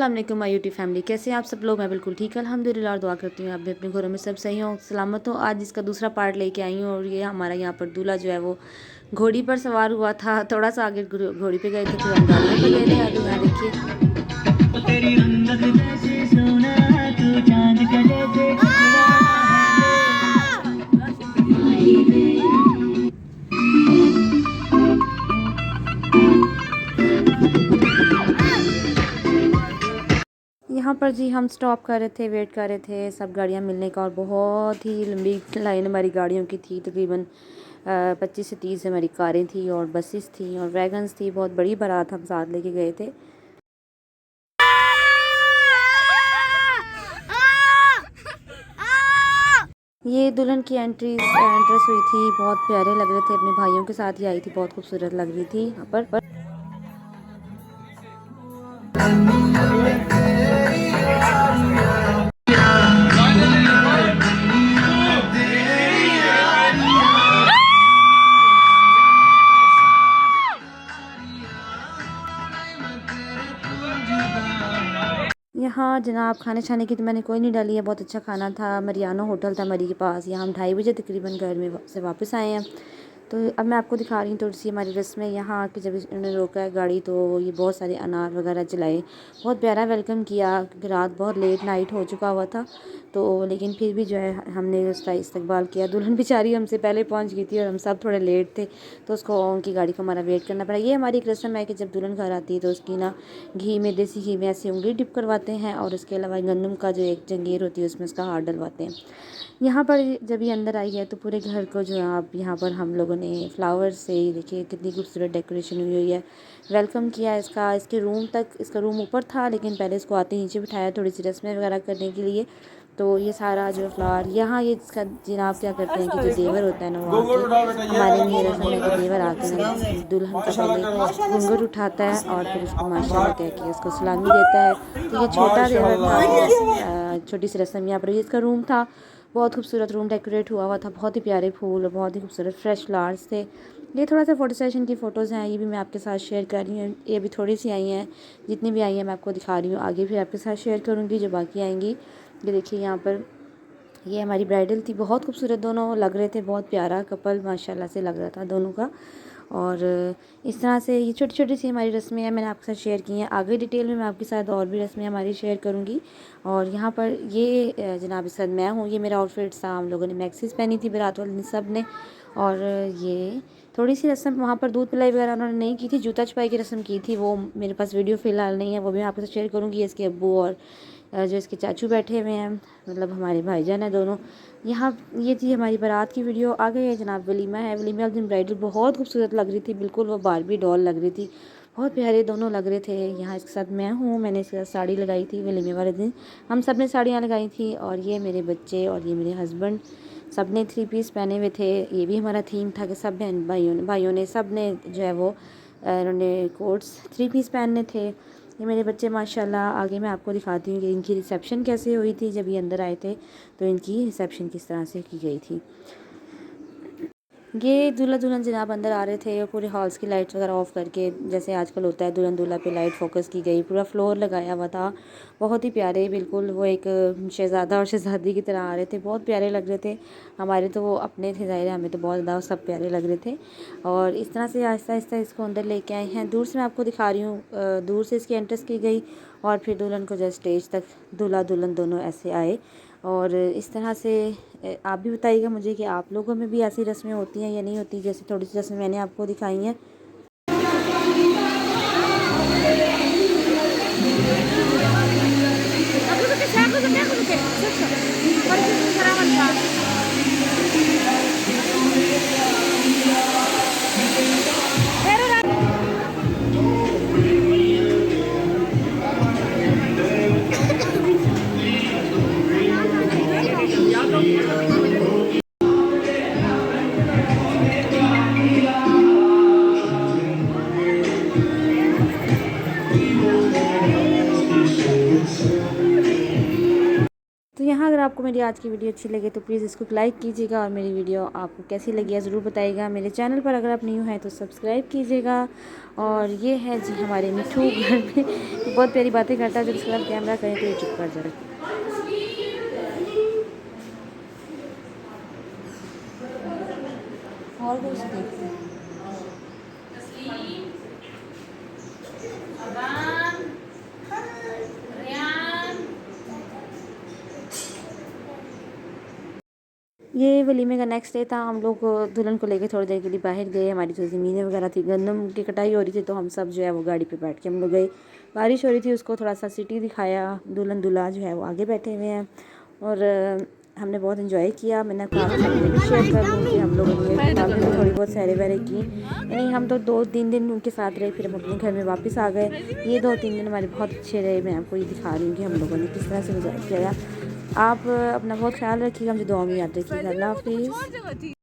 अस्सलाम वालेकुम my YouTube family, कैसे हैं आप सब लोग। मैं बिल्कुल ठीक अल्हम्दुलिल्लाह और दुआ करती हूँ आप भी अपने घरों में सब सही हो, सलामत हो। आज इसका दूसरा पार्ट लेके आई हूँ और ये हमारा यहाँ पर दूल्हा जो है वो घोड़ी पर सवार हुआ था। थोड़ा सा आगे घोड़ी पे गए थे, फिर हम गाड़ियों पे गए थे। आगे यहाँ देखिए यहाँ पर जी हम स्टॉप कर रहे थे, वेट कर रहे थे सब गाड़ियाँ मिलने का, और बहुत ही लंबी लाइन हमारी गाड़ियों की थी। तकरीबन 25 से 30 हमारी कारें थी और बसेस थी और वैगन्स थी। बहुत बड़ी बारात हम साथ लेके गए थे। ये दुल्हन की एंट्रेंस हुई थी, बहुत प्यारे लग रहे थे। अपने भाइयों के साथ ही आई थी, बहुत खूबसूरत लग रही थी यहाँ पर। यहाँ जनाब खाने छाने की तो मैंने कोई नहीं डाली है, बहुत अच्छा खाना था। मरियानो होटल था मरी के पास। यहाँ हम 2:30 बजे तकरीबन घर में से वापस आए हैं। तो अब मैं आपको दिखा रही हूँ थोड़ी सी हमारी रस्म में। यहाँ आके जब इन्होंने रोका है गाड़ी तो ये बहुत सारे अनार वगैरह जलाए, बहुत प्यारा वेलकम किया। रात बहुत लेट नाइट हो चुका हुआ था तो लेकिन फिर भी जो है हमने उसका इस्तकबाल किया। दुल्हन बेचारी हमसे पहले पहुँच गई थी और हम सब थोड़े लेट थे तो उसको उनकी गाड़ी को हमारा वेट करना पड़ा। ये हमारी एक रस्म है कि जब दुल्हन घर आती है तो उसकी ना घी में, देसी घी में ऐसे उंगली डिप करवाते हैं और उसके अलावा गंदम का जो एक जंजीर होती है उसमें उसका हाथ डलवाते हैं। यहाँ पर जब ये अंदर आई है तो पूरे घर को जो है आप यहाँ पर हम लोगों ने फ्लावर्स से देखिए कितनी खूबसूरत डेकोरेशन हुई है, वेलकम किया इसका। इसके रूम तक, इसका रूम ऊपर था लेकिन पहले इसको आते नीचे बिठाया थोड़ी सी रस्में वगैरह करने के लिए। तो ये सारा जो फ्लावर यहाँ ये इसका जनाब क्या करते हैं कि जो देवर होता है ना वो आके, हमारे में ये रस्म है कि देवर आके ना दुल्हन का पहले घूंघट उठाता है और फिर उसको माशाल्लाह कह के उसको सलामी देता है। तो ये छोटा देवर था, छोटी सी रस्म यहाँ पर। ये इसका रूम था, बहुत खूबसूरत रूम डेकोरेट हुआ था, बहुत ही प्यारे फूल और बहुत ही खूबसूरत फ्रेश फ्लावर्स थे। ये थोड़ा सा फ़ोटो सेशन की फ़ोटोज़ हैं, ये भी मैं आपके साथ शेयर कर रही हूँ। ये भी थोड़ी सी आई हैं, जितनी भी आई हैं मैं आपको दिखा रही हूँ। आगे फिर आपके साथ शेयर करूँगी जो बाकी आएंगी। ये देखिए यहाँ पर ये हमारी ब्राइडल थी, बहुत खूबसूरत दोनों लग रहे थे, बहुत प्यारा कपल माशाल्लाह से लग रहा था दोनों का। और इस तरह से ये छोटी छोटी सी हमारी रस्में हैं, मैंने आपके साथ शेयर की हैं। आगे डिटेल में मैं आपके साथ और भी रस्में हमारी शेयर करूँगी। और यहाँ पर ये जनाब इस मैं हूँ, ये मेरा आउटफिट था। हम लोगों ने मैक्सीज पहनी थी बारात वाले सब ने। और ये थोड़ी सी रस्म वहाँ पर दूध पिलाई वगैरह उन्होंने नहीं की थी, जूता छुपाई की रस्म की थी। वो मेरे पास वीडियो फ़िलहाल नहीं है, वो भी मैं आपके साथ शेयर करूँगी। इसके अब्बू और जो इसके चाचू बैठे हुए हैं, मतलब हमारे भाईजान हैं दोनों। यहाँ ये थी हमारी बारात की वीडियो। आ गई है जनाब वलीमा है। वलीमा वाले दिन ब्राइडल बहुत खूबसूरत लग रही थी, बिल्कुल वो बारबी डॉल लग रही थी, बहुत प्यारे दोनों लग रहे थे। यहाँ इसके साथ मैं हूँ, मैंने इसके साथ साड़ी लगाई थी वलीमे वाले दिन, हम सब ने साड़ियाँ लगाई थी। और ये मेरे बच्चे और ये मेरे हस्बैंड, सब ने 3 पीस पहने हुए थे। ये भी हमारा थीम था कि सब बहन भाइयों ने सब ने जो है वो उन्होंने कोट्स 3 पीस पहनने थे। ये मेरे बच्चे माशाल्लाह। आगे मैं आपको दिखाती हूँ कि इनकी रिसेप्शन कैसे हुई थी। जब ये अंदर आए थे तो इनकी रिसेप्शन किस तरह से की गई थी। ये दूल्हा दुल्हन जनाब अंदर आ रहे थे, पूरे हॉल्स की लाइट्स वगैरह ऑफ करके, जैसे आजकल होता है दुल्हन दूल्हा पे लाइट फोकस की गई, पूरा फ्लोर लगाया हुआ था। बहुत ही प्यारे, बिल्कुल वो एक शहज़ादा और शहज़ादी की तरह आ रहे थे, बहुत प्यारे लग रहे थे। हमारे तो वो अपने थे, ज़ाहिर है हमें तो बहुत ज़्यादा सब प्यारे लग रहे थे। और इस तरह से आहिस्ता आहिस्ता इसको अंदर लेके आए हैं। दूर से मैं आपको दिखा रही हूँ, दूर से इसकी एंट्रेंस की गई और फिर दुल्हन को जब स्टेज तक दूल्हा दुल्हन दोनों ऐसे आए। और इस तरह से आप भी बताइएगा मुझे कि आप लोगों में भी ऐसी रस्में होती हैं या नहीं होती, जैसे थोड़ी सी रस्में मैंने आपको दिखाई हैं। यहाँ अगर आपको मेरी आज की वीडियो अच्छी लगे तो प्लीज़ इसको लाइक कीजिएगा और मेरी वीडियो आपको कैसी लगी है ज़रूर बताइएगा। मेरे चैनल पर अगर आप न्यू हैं तो सब्सक्राइब कीजिएगा। और ये है जी हमारे मिठू घर में बहुत प्यारी बातें करता है, जब इसके बाद कैमरा करें तो ये चुप कर जाए। और कुछ देखते हैं। ये वलीमे का नेक्स्ट डे था। हम लोग दुल्हन को लेकर थोड़ी देर के लिए बाहर गए। हमारी जो ज़मीनें वगैरह थी, गंदम की कटाई हो रही थी, तो हम सब जो है वो गाड़ी पे बैठ के हम लोग गए। बारिश हो रही थी, उसको थोड़ा सा सिटी दिखाया। दुल्हन दूल्हा जो है वो आगे बैठे हुए हैं और हमने बहुत इन्जॉय किया। मैंने कहा भी शेयर कर लूँ कि हम लोगों ने बाद में थोड़ी बहुत सैरे वैरे की। यानी हम तो 2-3 दिन उनके साथ रहे, फिर हम अपने घर में वापस आ गए। ये 2-3 दिन हमारे बहुत अच्छे रहे। मैं आपको ये दिखा रही हूँ कि हम लोगों ने किस तरह से गुजारा किया। आप अपना बहुत ख्याल रखिएगा, मुझे दुआ में याद रखिएगा। अल्लाह हाफिज़।